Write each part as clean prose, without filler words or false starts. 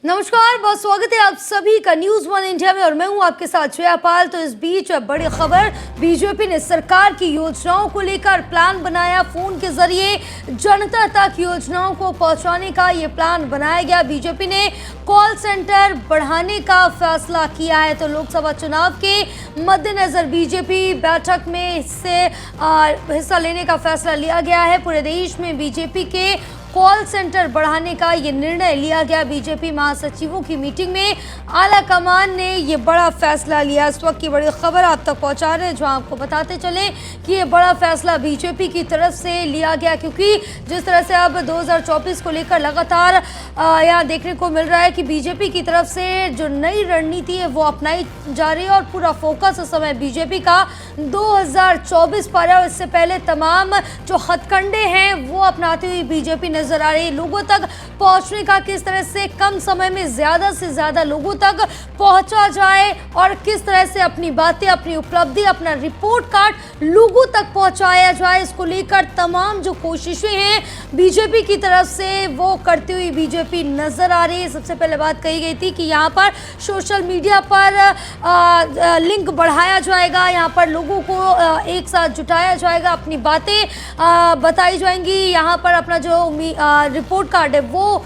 नमस्कार, बहुत स्वागत है आप सभी का न्यूज वन इंडिया में और मैं हूं आपके साथ श्रेया पाल। तो इस बीच बड़ी खबर, बीजेपी ने सरकार की योजनाओं को लेकर प्लान बनाया। फोन के जरिए जनता तक योजनाओं को पहुंचाने का ये प्लान बनाया गया। बीजेपी ने कॉल सेंटर बढ़ाने का फैसला किया है। तो लोकसभा चुनाव के मद्देनजर बीजेपी बैठक में हिस्सा लेने का फैसला लिया गया है। पूरे देश में बीजेपी के कॉल सेंटर बढ़ाने का ये निर्णय लिया गया। बीजेपी महासचिवों की मीटिंग में आला कमान ने ये बड़ा फैसला लिया। इस वक्त की बड़ी खबर आप तक पहुंचा रहे हैं, जो आपको बताते चले कि ये बड़ा फैसला बीजेपी की तरफ से लिया गया, क्योंकि जिस तरह से अब 2024 को लेकर लगातार यहाँ देखने को मिल रहा है कि बीजेपी की तरफ से जो नई रणनीति है वो अपनाई जा रही है और पूरा फोकस इस समय बीजेपी का 2024 पर है। इससे पहले तमाम जो हथकंडे हैं वो अपनाती हुई बीजेपी नजर आ रही है। लोगों तक पहुंचने का, किस तरह से कम समय में ज्यादा से ज्यादा लोगों तक पहुंचा जाए और किस तरह से अपनी बातें, अपनी उपलब्धि, अपना रिपोर्ट कार्ड लोगों तक पहुंचाया जाए, इसको लेकर तमाम जो कोशिशें हैं बीजेपी की तरफ से वो करती हुई बीजेपी नजर आ रही है। सबसे पहले बात कही गई थी कि यहाँ पर सोशल मीडिया पर लिंक बढ़ाया जाएगा, यहाँ पर लोगों को एक साथ जुटाया जाएगा, अपनी बातें बताई जाएंगी, यहाँ पर अपना जो रिपोर्ट कार्ड है वो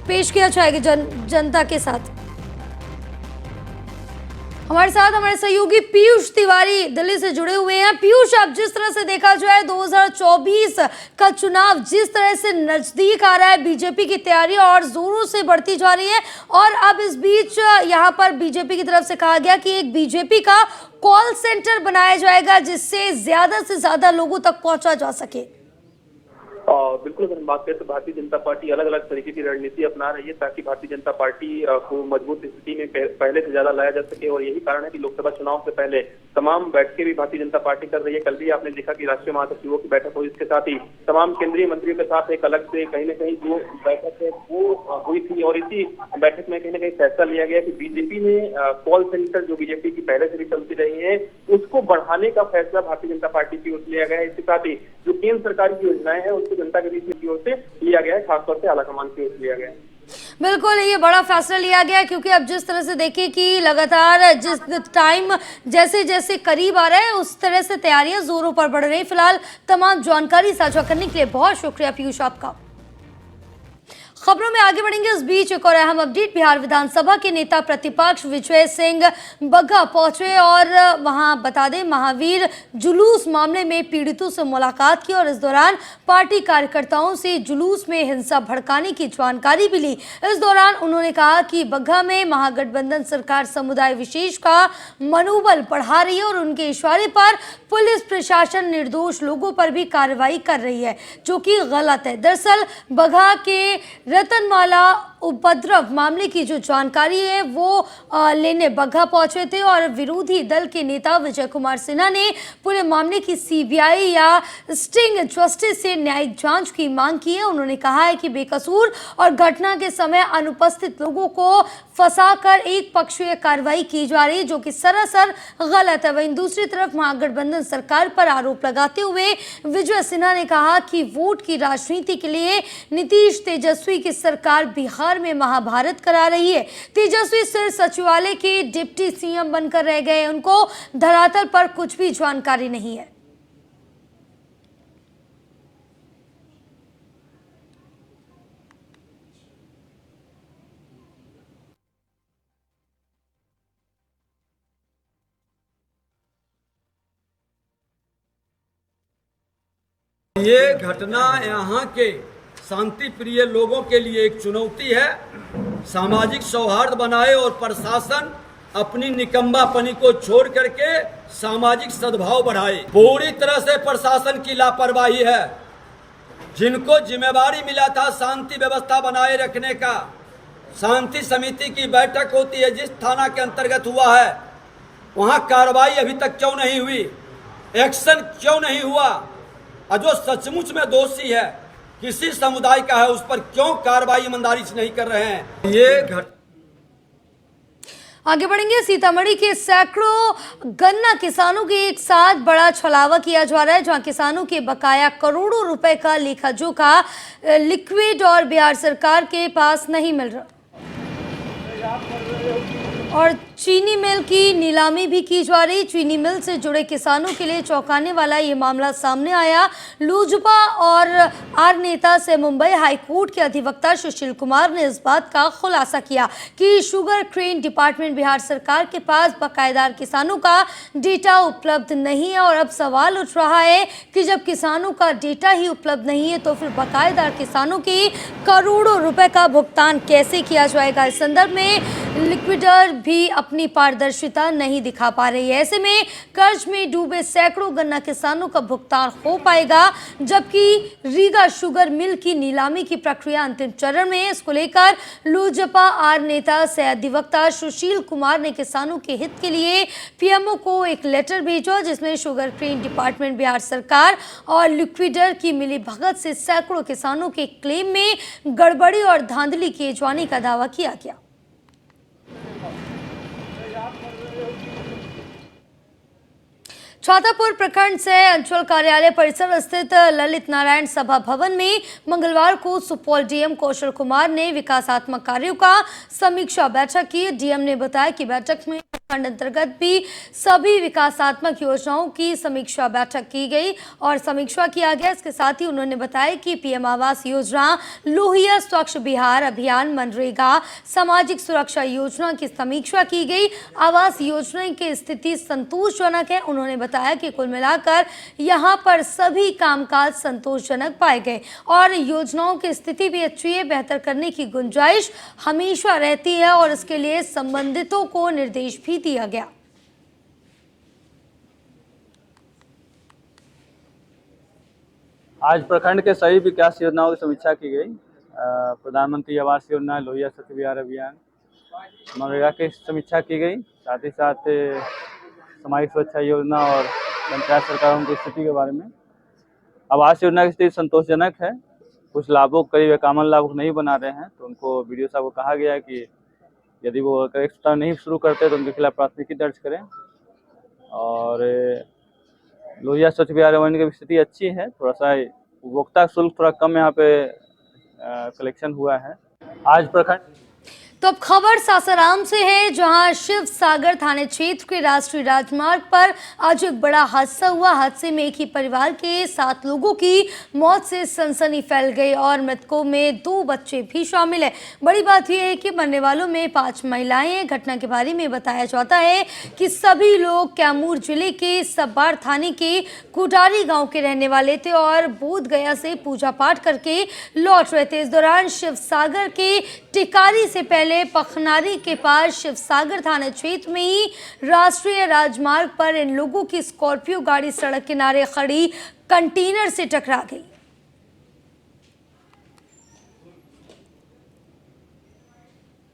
पेश किया जाएगा जनता के साथ। हमारे साथ हमारे सहयोगी पीयूष तिवारी दिल्ली से जुड़े हुए हैं। पीयूष, अब जिस तरह से देखा जाए 2024 का चुनाव जिस तरह से नजदीक आ रहा है, बीजेपी की तैयारी और जोरों से बढ़ती जा रही है और अब इस बीच यहाँ पर बीजेपी की तरफ से कहा गया कि एक बीजेपी का कॉल सेंटर बनाया जाएगा जिससे ज्यादा से ज्यादा लोगों तक पहुंचा जा सके। बिल्कुल, अगर हम बात करें तो भारतीय जनता पार्टी अलग अलग तरीके की रणनीति अपना रही है ताकि भारतीय जनता पार्टी को मजबूत स्थिति में पहले से ज्यादा लाया जा सके। और यही कारण है कि लोकसभा चुनाव से पहले तमाम बैठकें भी भारतीय जनता पार्टी कर रही है। कल भी आपने देखा कि राष्ट्रीय महासचिवों की बैठक हुई, इसके साथ ही तमाम केंद्रीय मंत्रियों के साथ एक अलग से कहीं न कहीं जो बैठक है वो हुई थी। और इसी बैठक में कहीं न कहीं फैसला लिया गया कि बीजेपी ने कॉल सेंटर जो बीजेपी की पहले से भी चलती रही है उसको बढ़ाने का फैसला भारतीय जनता पार्टी की ओर से लिया गया है। इसके साथ ही जो केंद्र सरकार की योजनाएं हैं उसको जनता के बीच की ओर से लिया गया है, खासतौर से आलाकमान की ओर से लिया गया है। बिल्कुल, ये बड़ा फैसला लिया गया क्योंकि अब जिस तरह से देखिए कि लगातार जिस टाइम जैसे जैसे करीब आ रहा है उस तरह से तैयारियां जोरों पर बढ़ रही। फिलहाल तमाम जानकारी साझा करने के लिए बहुत शुक्रिया पीयूष आपका। खबरों में आगे बढ़ेंगे, इस बीच एक और अहम अपडेट। बिहार विधानसभा के नेता प्रतिपक्ष विजय सिंह बग्गा पहुंचे और वहां बता दें महावीर जुलूस मामले में पीड़ितों से मुलाकात की और इस दौरान पार्टी कार्यकर्ताओं से जुलूस में हिंसा भड़काने की जानकारी भी ली। इस दौरान उन्होंने कहा कि बग्गा में महागठबंधन सरकार समुदाय विशेष का मनोबल बढ़ा रही है और उनके इशारे पर पुलिस प्रशासन निर्दोष लोगों पर भी कार्रवाई कर रही है, जो कि गलत है। दरअसल बग्गा के रतनमाला उपद्रव मामले की जो जानकारी है वो लेने बग्गा पहुंचे थे और विरोधी दल के नेता विजय कुमार सिन्हा ने पूरे मामले की सीबीआई या स्टिंग जस्टिस से न्यायिक जांच की मांग की है। उन्होंने कहा है कि बेकसूर और घटना के समय अनुपस्थित लोगों को फंसाकर एक पक्षीय कार्रवाई की जा रही है, जो कि सरासर गलत है। वहीं दूसरी तरफ महागठबंधन सरकार पर आरोप लगाते हुए विजय सिन्हा ने कहा कि वोट की राजनीति के लिए नीतीश तेजस्वी की सरकार बिहार में महाभारत करा रही है। तेजस्वी सिर्फ सचिवालय के डिप्टी सीएम बनकर रह गए, उनको धरातल पर कुछ भी जानकारी नहीं है। ये घटना यहाँ के शांति प्रिय लोगों के लिए एक चुनौती है। सामाजिक सौहार्द बनाए और प्रशासन अपनी निकम्मापनी को छोड़ करके सामाजिक सद्भाव बढ़ाए। पूरी तरह से प्रशासन की लापरवाही है। जिनको जिम्मेवारी मिला था शांति व्यवस्था बनाए रखने का, शांति समिति की बैठक होती है जिस थाना के अंतर्गत हुआ है, वहाँ कार्रवाई अभी तक क्यों नहीं हुई, एक्शन क्यों नहीं हुआ? और जो सचमुच में दोषी है, किसी समुदाय का है, उस पर क्यों कार्रवाई ईमानदारी से नहीं कर रहे हैं? ये आगे बढ़ेंगे, सीतामढ़ी के सैकड़ों गन्ना किसानों के एक साथ बड़ा छलावा किया जा रहा है, जहां किसानों के बकाया करोड़ों रुपए का लेखा जोखा लिक्विड और बिहार सरकार के पास नहीं मिल रहा। और चीनी मिल की नीलामी भी की जा रही। चीनी मिल से जुड़े किसानों के लिए चौंकाने वाला ये मामला सामने आया। लोजपा और आर नेता से मुंबई हाईकोर्ट के अधिवक्ता सुशील कुमार ने इस बात का खुलासा किया कि शुगर केन डिपार्टमेंट बिहार सरकार के पास बकायेदार किसानों का डेटा उपलब्ध नहीं है। और अब सवाल उठ रहा है कि जब किसानों का डेटा ही उपलब्ध नहीं है तो फिर बकायेदार किसानों की करोड़ों रुपए का भुगतान कैसे किया जाएगा। इस संदर्भ में लिक्विडर भी अपनी पारदर्शिता नहीं दिखा पा रही है। ऐसे में कर्ज में डूबे सैकड़ों गन्ना किसानों का भुगतान हो पाएगा, जबकि रीगा शुगर मिल की नीलामी की प्रक्रिया अंतिम चरण में है। इसको लेकर लोजपा आर नेता सह अधिवक्ता सुशील कुमार ने किसानों के हित के लिए पीएमओ को एक लेटर भेजा, जिसमें शुगर केन डिपार्टमेंट बिहार सरकार और लिक्विडर की मिलीभगत से सैकड़ों किसानों के क्लेम में गड़बड़ी और धांधली किए जाने का दावा किया गया। छातापुर प्रखंड से अंचल कार्यालय परिसर स्थित ललित नारायण सभा भवन में मंगलवार को सुपौल डीएम कौशल कुमार ने विकासात्मक कार्यों का समीक्षा बैठक की। डीएम ने बताया कि बैठक में प्रखंड अंतर्गत भी सभी विकासात्मक योजनाओं की समीक्षा बैठक की गई और समीक्षा किया गया। इसके साथ ही उन्होंने बताया कि पीएम आवास योजना, लोहिया स्वच्छ बिहार अभियान, मनरेगा, सामाजिक सुरक्षा योजना की समीक्षा की गई। आवास योजना की स्थिति संतोषजनक है। उन्होंने बताया कि कुल मिलाकर यहां पर सभी कामकाज संतोषजनक पाए गए और योजनाओं की स्थिति भी अच्छी है। बेहतर करने की गुंजाइश हमेशा रहती है और इसके लिए संबंधितों को निर्देश भी दिया गया। आज प्रखंड के सभी विकास योजनाओं की समीक्षा की गई। प्रधानमंत्री आवास योजना, लोहिया स्वच्छ बिहार अभियान, मनरेगा की समीक्षा की गई। साथ ही साथ सामाजिक सुरक्षा योजना और पंचायत सरकारों की स्थिति के बारे में। आवास योजना की स्थिति संतोषजनक है। कुछ लाभुक करीब 51 लाभुक नहीं बना रहे हैं, तो उनको बीडीओ साहब को कहा गया है कि यदि वो एक्स्ट्रा नहीं शुरू करते तो उनके खिलाफ प्राथमिकी दर्ज करें। और लोहिया स्वच्छ बिहार अभियान की स्थिति अच्छी है। थोड़ा सा उपभोक्ता शुल्क थोड़ा कम यहाँ पे कलेक्शन हुआ है। आज प्रखंड तो अब खबर सासाराम से है, जहां शिव सागर थाने क्षेत्र के राष्ट्रीय राजमार्ग पर आज एक बड़ा हादसा हुआ। हादसे में एक ही परिवार के 7 लोगों की मौत से सनसनी फैल गई और मृतकों में 2 बच्चे भी शामिल हैं। बड़ी बात यह है कि मरने वालों में 5 महिलाएं हैं। घटना के बारे में बताया जाता है कि सभी लोग कैमूर जिले के सब्बार थाने के कुटारी गाँव के रहने वाले थे और बोध गया से पूजा पाठ करके लौट रहे थे। इस दौरान शिव सागर के टिकारी से पहले पखनारी के पास शिवसागर थाना क्षेत्र में ही राष्ट्रीय राजमार्ग पर इन लोगों की स्कॉर्पियो गाड़ी सड़क किनारे खड़ी कंटेनर से टकरा गई।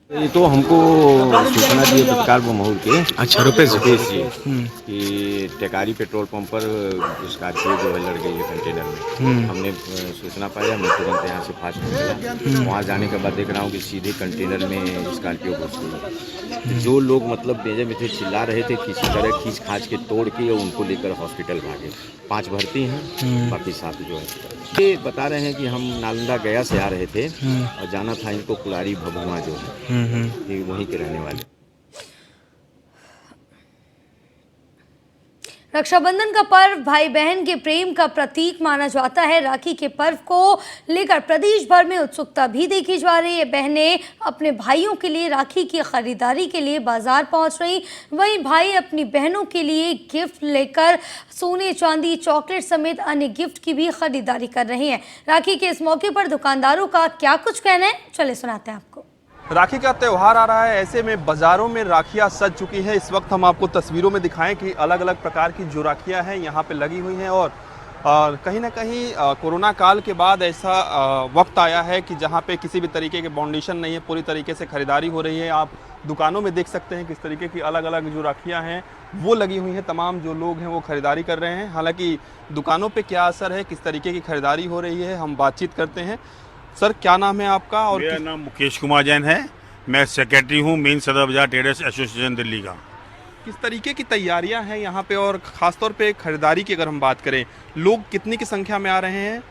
ये तो हमको सूचना दिए पत्रकार बमहूर के। अच्छा, रुपेश जी कि टेकारी पेट्रोल पंप पर स्कॉर्पियो जो है लड़ गई है कंटेनर में। हमने सूचना पाया, मैं तुरंत यहाँ से फास्ट निकला। वहाँ जाने के बाद देख रहा हूँ कि सीधे कंटेनर में स्कॉर्पियो घुस गई। जो लोग मतलब बेजे में थे, चिल्ला रहे थे, किसी तरह खींच खाँच के तोड़ के उनको लेकर हॉस्पिटल भागे। 5 भर्ती हैं, बाकी 7 जो है। ये बता रहे हैं कि हम नालंदा गया से आ रहे थे और जाना था इनको कुलारी भभुआ जो है, ये वहीं के रहने वाले। रक्षाबंधन का पर्व भाई बहन के प्रेम का प्रतीक माना जाता है। राखी के पर्व को लेकर प्रदेश भर में उत्सुकता भी देखी जा रही है। बहनें अपने भाइयों के लिए राखी की खरीदारी के लिए बाजार पहुंच रही, वहीं भाई अपनी बहनों के लिए गिफ्ट लेकर सोने, चांदी, चॉकलेट समेत अन्य गिफ्ट की भी खरीदारी कर रहे हैं। राखी के इस मौके पर दुकानदारों का क्या कुछ कहना है, चले सुनाते हैं आपको। राखी का त्यौहार आ रहा है, ऐसे में बाज़ारों में राखियाँ सज चुकी हैं। इस वक्त हम आपको तस्वीरों में दिखाएं कि अलग अलग प्रकार की जो राखियाँ हैं यहाँ पे लगी हुई हैं। और कहीं ना कहीं कोरोना काल के बाद ऐसा वक्त आया है कि जहाँ पे किसी भी तरीके के बाउंडेशन नहीं है, पूरी तरीके से ख़रीदारी हो रही है। आप दुकानों में देख सकते हैं किस तरीके की अलग अलग जो राखियाँ हैं वो लगी हुई हैं। तमाम जो लोग हैं वो ख़रीदारी कर रहे हैं। हालाँकि दुकानों पर क्या असर है, किस तरीके की ख़रीदारी हो रही है, हम बातचीत करते हैं। सर, क्या नाम है आपका? और मेरा नाम मुकेश कुमार जैन है। मैं सेक्रेटरी हूँ मेन सदर बाजार ट्रेडर्स एसोसिएशन दिल्ली का। किस तरीके की तैयारियां हैं यहाँ पे और ख़ासतौर पे खरीदारी की अगर हम बात करें, लोग कितनी की संख्या में आ रहे हैं?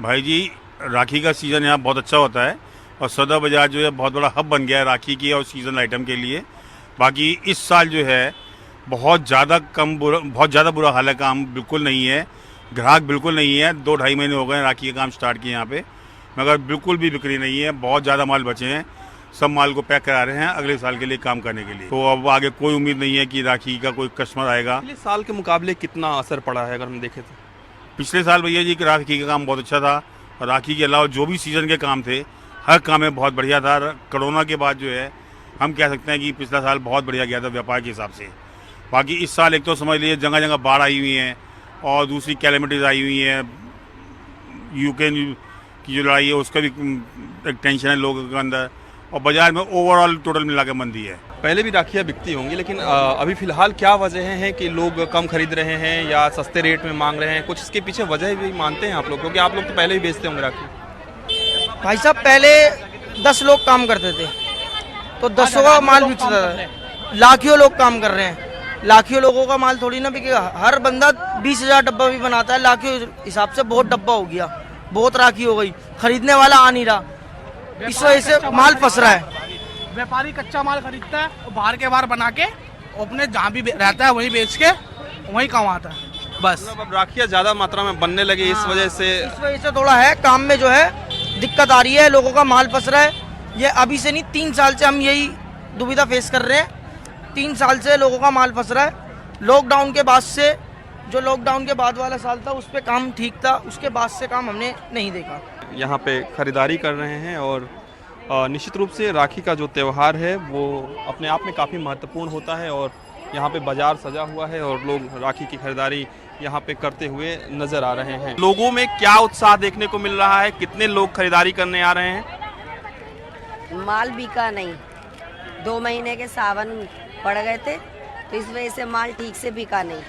भाई जी, राखी का सीज़न यहाँ बहुत अच्छा होता है। और सदर बाज़ार जो है बहुत बड़ा हब बन गया है राखी के और सीज़न आइटम के लिए। बाकी इस साल जो है बहुत ज़्यादा बुरा हाल है, काम बिल्कुल नहीं है, ग्राहक बिल्कुल नहीं है। 2-2.5 महीने हो गए राखी का काम स्टार्ट किए यहाँ पे, मगर बिल्कुल भी बिक्री नहीं है। बहुत ज़्यादा माल बचे हैं, सब माल को पैक करा रहे हैं अगले साल के लिए काम करने के लिए। तो अब आगे कोई उम्मीद नहीं है कि राखी का कोई कस्टमर आएगा। पिछले साल के मुकाबले कितना असर पड़ा है अगर हम देखें तो? पिछले साल भैया जी राखी का काम बहुत अच्छा था, और राखी के अलावा जो भी सीज़न के काम थे हर काम में बहुत बढ़िया था। कोरोना के बाद जो है हम कह सकते हैं कि पिछला साल बहुत बढ़िया गया था व्यापार के हिसाब से। बाकी इस साल एक तो समझ लीजिए जगह जगह बाढ़ आई हुई है और दूसरी कैलेमिटीज आई हुई है, यूक्रेन की जो लड़ाई है उसका भी एक टेंशन है लोगों के अंदर, और बाजार में ओवरऑल टोटल मिला के मंदी है। पहले भी राखियाँ बिकती होंगी, लेकिन अभी फिलहाल क्या वजह है कि लोग कम खरीद रहे हैं या सस्ते रेट में मांग रहे हैं? कुछ इसके पीछे वजह भी मानते हैं आप लोग, क्योंकि आप लोग तो पहले ही बेचते होंगे राखी। भाई साहब पहले 10 लोग काम करते थे तो 10 का माल बिकता था, लाखों लोग काम कर रहे हैं, लाखों लोगों का माल थोड़ी ना बिकेगा। हर बंदा 20,000 डब्बा भी बनाता है, लाखों हिसाब से बहुत डब्बा हो गया, बहुत राखी हो गई, खरीदने वाला आ नहीं रहा, इस वजह से माल फंस रहा है। व्यापारी कच्चा माल खरीदता है और बाहर के बाहर बना के अपने जहाँ भी रहता है वहीं बेच के वहीं कमाता है बस। अब राखियाँ ज़्यादा मात्रा में बनने लगी इस वजह से थोड़ा है काम में जो है दिक्कत आ रही है, लोगों का माल फंस रहा है। ये अभी से नहीं, 3 साल से हम यही दुविधा फेस कर रहे हैं। 3 साल से लोगों का माल फंस रहा है। लॉकडाउन के बाद से, जो लॉकडाउन के बाद वाला साल था उस पर काम ठीक था, उसके बाद से काम हमने नहीं देखा। यहाँ पे खरीदारी कर रहे हैं, और निश्चित रूप से राखी का जो त्यौहार है वो अपने आप में काफ़ी महत्वपूर्ण होता है, और यहाँ पे बाजार सजा हुआ है और लोग राखी की खरीदारी यहाँ पे करते हुए नज़र आ रहे हैं। लोगों में क्या उत्साह देखने को मिल रहा है? कितने लोग खरीदारी करने आ रहे हैं? माल बिका नहीं, 2 महीने के सावन पड़ गए थे तो इस वजह से माल ठीक से बिका नहीं।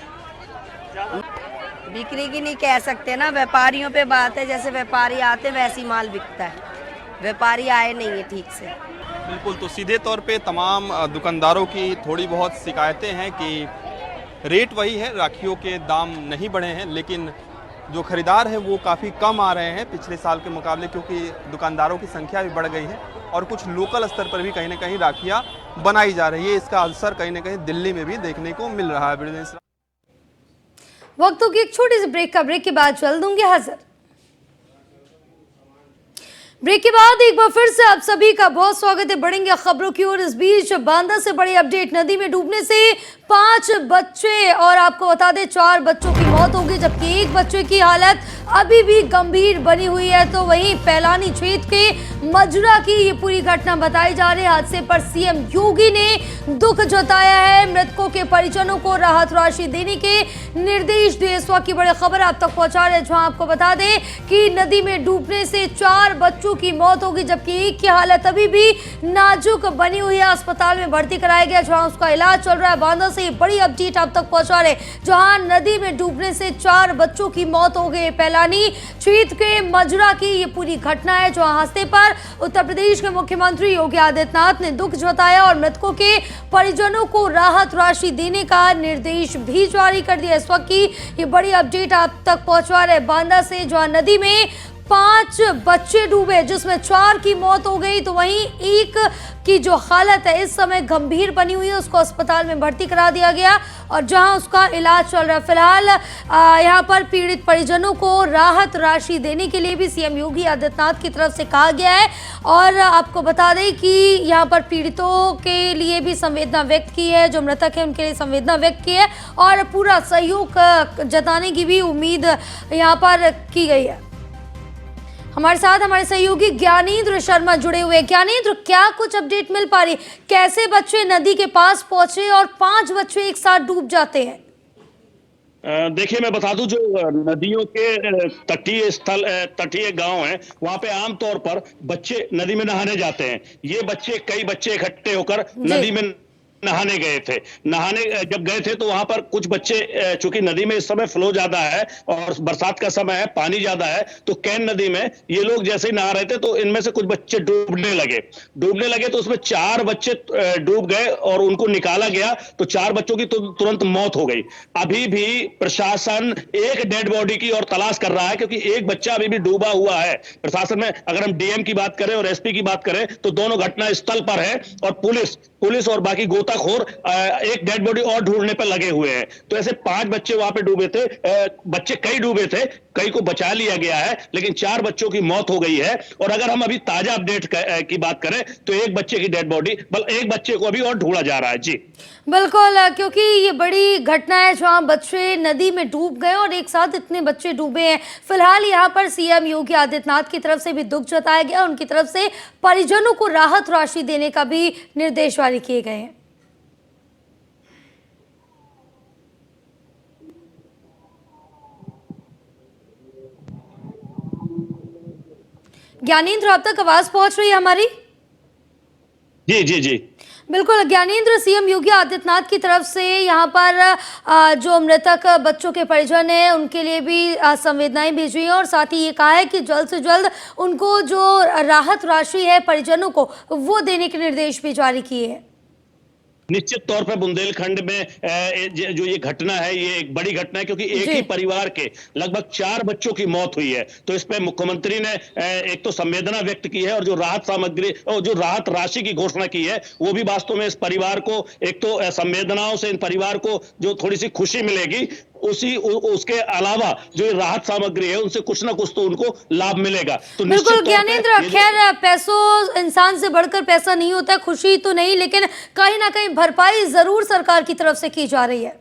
बिक्री की नहीं कह सकते ना, व्यापारियों पे बात है, जैसे व्यापारी आते वैसी माल बिकता है, व्यापारी आए नहीं है ठीक से। बिल्कुल, तो सीधे तौर पे तमाम दुकानदारों की थोड़ी बहुत शिकायतें हैं कि रेट वही है, राखियों के दाम नहीं बढ़े हैं, लेकिन जो खरीदार हैं वो काफ़ी कम आ रहे हैं पिछले साल के मुकाबले, क्योंकि दुकानदारों की संख्या भी बढ़ गई है और कुछ लोकल स्तर पर भी कहीं ना कहीं राखियाँ बनाई जा रही है। इसका असर कहीं ना कहीं दिल्ली में भी देखने को मिल रहा है। वक्त होगी एक छोटी सी ब्रेक का, ब्रेक के बाद चल दूंगी हाजिर। ब्रेक के बाद एक बार फिर से आप सभी का बहुत स्वागत है। बढ़ेंगे खबरों की ओर। इस बीच बांदा से बड़ी अपडेट, नदी में डूबने से 5 बच्चे और आपको बता दें 4 बच्चों की मौत हो गई, जबकि एक बच्चे की हालत अभी भी गंभीर बनी हुई है। तो वहीं पैलानी क्षेत्र के मजरा की ये पूरी घटना बताई जा रही है। हादसे पर सीएम योगी ने दुख जताया है, मृतकों के परिजनों को राहत राशि देने के निर्देश दिए। इस वक्त की बड़ी खबर आप तक पहुंचा रहे हैं, जहां आपको बता दें कि नदी में डूबने से 4 बच्चों की मौत होगी, जबकि एक की हालत अभी भी नाजुक बनी हुई है। अस्पताल में भर्ती कराया गया, जहां उसका इलाज चल रहा है। बांदा से बड़ी अपडेट आप तक पहुंचा रहे, जहां नदी में डूबने से 4 बच्चों की मौत हो गई। पैलानी क्षेत्र के मजरा की ये पूरी घटना है, जहां हादसे पर उत्तर प्रदेश के मुख्यमंत्री योगी आदित्यनाथ ने दुख जताया और मृतकों के परिजनों को राहत राशि देने का निर्देश भी जारी कर दिया। इस वक्त की ये बड़ी अपडेट आप तक पहुंचा रहे बांदा से, जहां नदी में 5 बच्चे डूबे, जिसमें 4 की मौत हो गई, तो वहीं एक की जो हालत है इस समय गंभीर बनी हुई है, उसको अस्पताल में भर्ती करा दिया गया और जहां उसका इलाज चल रहा है। फिलहाल यहां पर पीड़ित परिजनों को राहत राशि देने के लिए भी सीएम योगी आदित्यनाथ की तरफ से कहा गया है। और आपको बता दें कि यहां पर पीड़ितों के लिए भी संवेदना व्यक्त की है, जो मृतक है उनके लिए संवेदना व्यक्त की है और पूरा सहयोग जताने की भी उम्मीद यहाँ पर की गई है। हमारे साथ हमारे सहयोगी ज्ञानेंद्र शर्मा जुड़े हुए। ज्ञानेंद्र, क्या कुछ अपडेट मिल पा रही, कैसे बच्चे नदी के पास पहुंचे और 5 बच्चे एक साथ डूब जाते हैं? देखिए, मैं बता दूं, जो नदियों के तटीय गांव हैं, वहां पे आमतौर पर बच्चे नदी में नहाने जाते हैं। ये कई बच्चे इकट्ठे होकर नदी में नहाने गए थे। नहाने जब गए थे तो वहां पर कुछ बच्चे, चूंकि नदी में इस समय फ्लो ज्यादा है और बरसात का समय है, पानी ज्यादा है, तो कैन नदी में ये लोग जैसे ही नहा रहे थे तो इनमें से कुछ बच्चे डूबने लगे तो उसमें 4 बच्चे डूब गए और उनको निकाला गया तो 4 बच्चों की तुरंत मौत हो गई। अभी भी प्रशासन एक डेड बॉडी की और तलाश कर रहा है, क्योंकि एक बच्चा अभी भी डूबा हुआ है। प्रशासन में अगर हम डीएम की बात करें और एसपी की बात करें तो दोनों घटना स्थल पर है और पुलिस और बाकी गोताखोर एक डेड बॉडी और ढूंढने पर लगे हुए हैं। तो ऐसे 5 बच्चे वहां पे डूबे थे, बच्चे कई डूबे थे, कई को बचा लिया गया है, लेकिन 4 बच्चों की मौत हो गई है। और अगर हम अभी ताजा अपडेट की बात करें तो एक बच्चे की डेड बॉडी, एक बच्चे को अभी और ढूंढा जा रहा है। जी बिल्कुल, क्योंकि ये बड़ी घटना है जहां बच्चे नदी में डूब गए और एक साथ इतने बच्चे डूबे हैं। फिलहाल यहाँ पर सीएम योगी आदित्यनाथ की तरफ से भी दुख जताया गया, उनकी तरफ से परिजनों को राहत राशि देने का भी निर्देश जारी किए गए हैं। ज्ञानेंद्र, अब तक आवाज पहुंच रही है हमारी? जी बिल्कुल ज्ञानेंद्र, सीएम योगी आदित्यनाथ की तरफ से यहाँ पर जो मृतक बच्चों के परिजन हैं उनके लिए भी संवेदनाएं भेजी हैं और साथ ही ये कहा है कि जल्द से जल्द उनको जो राहत राशि है परिजनों को वो देने के निर्देश भी जारी किए हैं। निश्चित तौर पर बुंदेलखंड में जो ये घटना है ये एक बड़ी घटना है, क्योंकि एक ही परिवार के लगभग 4 बच्चों की मौत हुई है। तो इस पे मुख्यमंत्री ने एक तो संवेदना व्यक्त की है और जो राहत सामग्री और जो राहत राशि की घोषणा की है वो भी वास्तव में इस परिवार को, एक तो संवेदनाओं से इन परिवार को जो थोड़ी सी खुशी मिलेगी, उसके अलावा जो राहत सामग्री है उनसे कुछ ना कुछ तो उनको लाभ मिलेगा। तो बिल्कुल ज्ञानेंद्र, खैर पैसों इंसान से बढ़कर पैसा नहीं होता, खुशी तो नहीं, लेकिन कहीं ना कहीं भरपाई जरूर सरकार की तरफ से की जा रही है।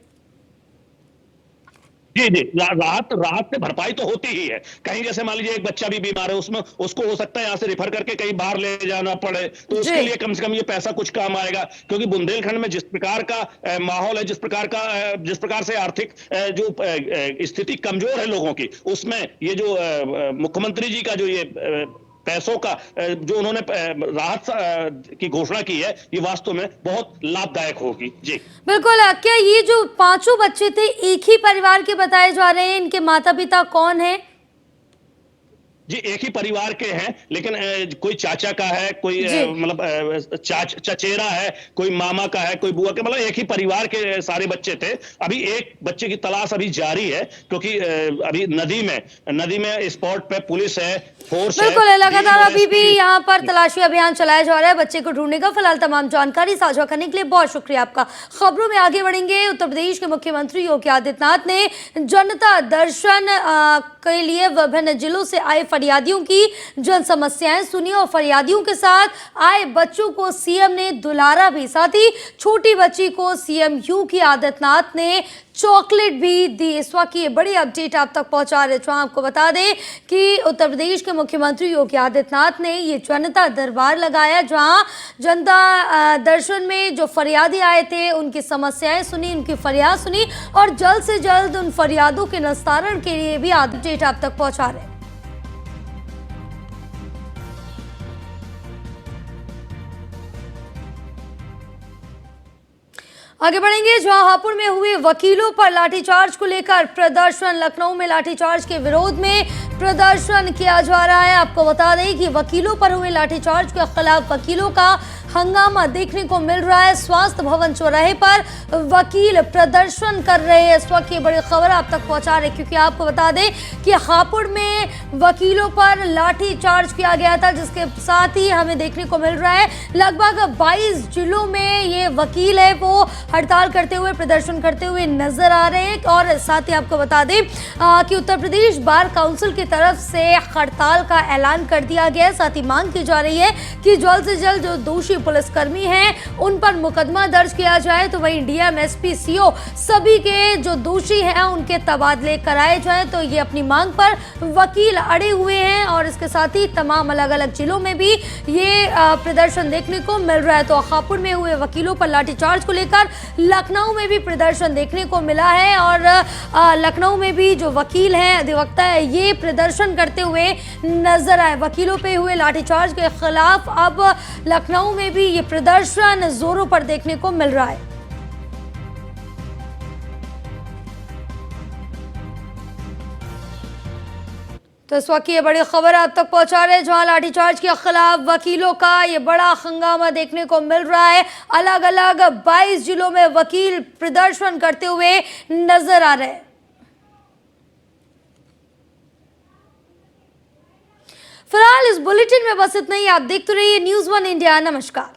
जी राहत से भरपाई तो होती ही है। कहीं जैसे मान लीजिए एक बच्चा भी बीमार है, उसमें उसको हो सकता है यहाँ से रेफर करके कहीं बाहर ले जाना पड़े, तो उसके लिए कम से कम ये पैसा कुछ काम आएगा। क्योंकि बुंदेलखंड में जिस प्रकार का माहौल है, जिस प्रकार से आर्थिक जो स्थिति कमजोर है लोगों की, उसमें ये जो मुख्यमंत्री जी का जो ये पैसों का जो उन्होंने राहत की घोषणा की है, ये वास्तव में बहुत लाभदायक होगी। जी बिल्कुल, क्या ये जो 5 बच्चे थे एक ही परिवार के बताए जा रहे हैं? इनके माता पिता कौन है? जी एक ही परिवार के हैं, लेकिन कोई चाचा का है, कोई मतलब चचेरा है, कोई मामा का है, कोई बुआ का, मतलब एक ही परिवार के सारे बच्चे थे। अभी एक बच्चे की तलाश अभी जारी है, क्योंकि अभी नदी में स्पॉट पे पुलिस है, फोर्स है। बिल्कुल, लगातार अभी भी यहाँ पर तलाशी अभियान चलाया जा रहा है बच्चे को ढूंढने का। फिलहाल तमाम जानकारी साझा करने के लिए बहुत शुक्रिया आपका। खबरों में आगे बढ़ेंगे। उत्तर प्रदेश के मुख्यमंत्री योगी आदित्यनाथ ने जनता दर्शन के लिए विभिन्न जिलों से आए फरियादियों की जन समस्याएं सुनी और फरियादियों के साथ आए बच्चों को सीएम ने दुलारा भी। साथ ही छोटी बच्ची को सीएम योगी आदित्यनाथ ने चॉकलेट भी दी। इस वक्त की ये बड़ी अपडेट आप तक पहुंचा रहे हैं। आपको बता दें कि उत्तर प्रदेश के मुख्यमंत्री योगी आदित्यनाथ ने ये जनता दरबार लगाया, जहां जनता दर्शन में जो फरियादी आए थे उनकी समस्याएं सुनी, उनकी फरियाद सुनी और जल्द से जल्द उन फरियादों के निस्तारण के लिए भी अपडेट आप तक पहुंचा रहे हैं। आगे बढ़ेंगे। जहां हापुड़ में हुए वकीलों पर लाठीचार्ज को लेकर प्रदर्शन, लखनऊ में लाठीचार्ज के विरोध में प्रदर्शन किया जा रहा है। आपको बता दें कि वकीलों पर हुए लाठीचार्ज के खिलाफ वकीलों का हंगामा देखने को मिल रहा है। स्वास्थ्य भवन चौराहे पर वकील प्रदर्शन कर रहे हैं। इस वक्त ये बड़ी खबर आप तक पहुंचा रहे, क्योंकि आपको बता दें कि हापुड़ में वकीलों पर लाठीचार्ज किया गया था, जिसके साथ ही हमें देखने को मिल रहा है लगभग 22 जिलों में ये वकील है वो हड़ताल करते हुए, प्रदर्शन करते हुए नजर आ रहे हैं। और साथ ही आपको बता दें कि उत्तर प्रदेश बार काउंसिल की तरफ से हड़ताल का ऐलान कर दिया गया है। साथ ही मांग की जा रही है कि जल्द से जल्द जो दोषी पुलिसकर्मी हैं उन पर मुकदमा दर्ज किया जाए, तो वहीं डीएम, एसपी, सीओ सभी के जो दोषी हैं उनके तबादले कराए जाए। तो ये अपनी मांग पर वकील अड़े हुए हैं और इसके साथ ही तमाम अलग अलग जिलों में भी ये प्रदर्शन देखने को मिल रहा है। तो हापुड़ में हुए वकीलों पर लाठीचार्ज को लेकर लखनऊ में भी प्रदर्शन देखने को मिला है और लखनऊ में भी जो वकील हैं, अधिवक्ता है, ये प्रदर्शन करते हुए नजर आए। वकीलों पे हुए लाठीचार्ज के खिलाफ अब लखनऊ में में भी ये प्रदर्शन जोरों पर देखने को मिल रहा है। तो इस वक्त ये बड़ी खबर आप तक पहुंचा रहे हैं, जहां लाठीचार्ज के खिलाफ वकीलों का ये बड़ा हंगामा देखने को मिल रहा है। अलग अलग 22 जिलों में वकील प्रदर्शन करते हुए नजर आ रहे हैं। फिलहाल इस बुलेटिन में बस इतना ही। आप देखते रहिए न्यूज़ 1 इंडिया। नमस्कार।